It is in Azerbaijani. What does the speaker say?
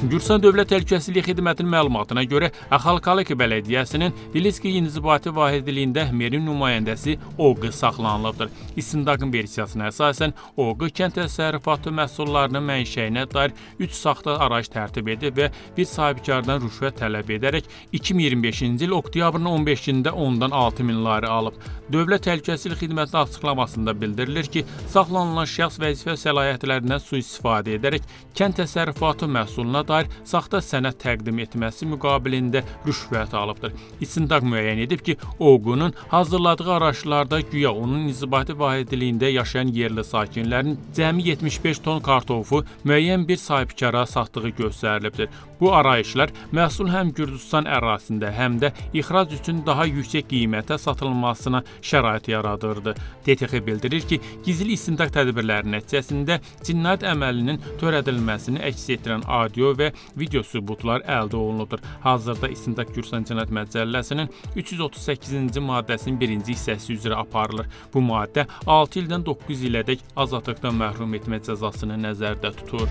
Gürcüstan Dövlət Təhlükəsizlik Xidmətinin məlumatına görə, Axalkaliki bələdiyyəsinin Biliski inzibati vahidliyində Merin nümayəndəsi Oğ saxlanılıbdır. İstintaqın versiyasına əsasən, Oğ kənd təsərrüfatı məhsullarının mənşəyinə dair 3 saxta arayış tərtib edib və bir sahibkardan rüşvət tələb edərək 2025-ci il oktyabrın 15-də ondan 6000 lari alıb. Dövlət Təhlükəsizlik Xidmətinin açıqlamasında bildirilir ki, saxlanılan şəxs vəzifə səlahiyyətlərindən sui-istifadə edərək kənd təsərrüfatı məhsuluna dair saxta sənəd təqdim etməsi müqabilində rüşvət alıbdır. İstintaq müəyyən edib ki, Oğunun hazırladığı araçlarda güya onun inzibati vahidliyində yaşayan yerli sakinlərin cəmi 75 ton kartofu müəyyən bir sahibkara satdığı göstərilibdir. Bu arayışlar məhsul həm Gürcüstan ərazisində, həm də ixrac üçün daha yüksək qiymətə satılmasına şərait yaradırdı. TTX bildirir ki, gizli istintaq tədbirləri nəticəsində cinayət əməlinin törədilməsini əks etdirən audio və video sübutlar əldə olunubdur. Hazırda istintaq Gürcüstan Cinayət Məcəlləsinin 338-ci maddəsinin 1-ci hissəsi üzrə aparılır. Bu maddə 6 ildən 9 ilədək azadlıqdan məhrum etmə cəzasını nəzərdə tutur.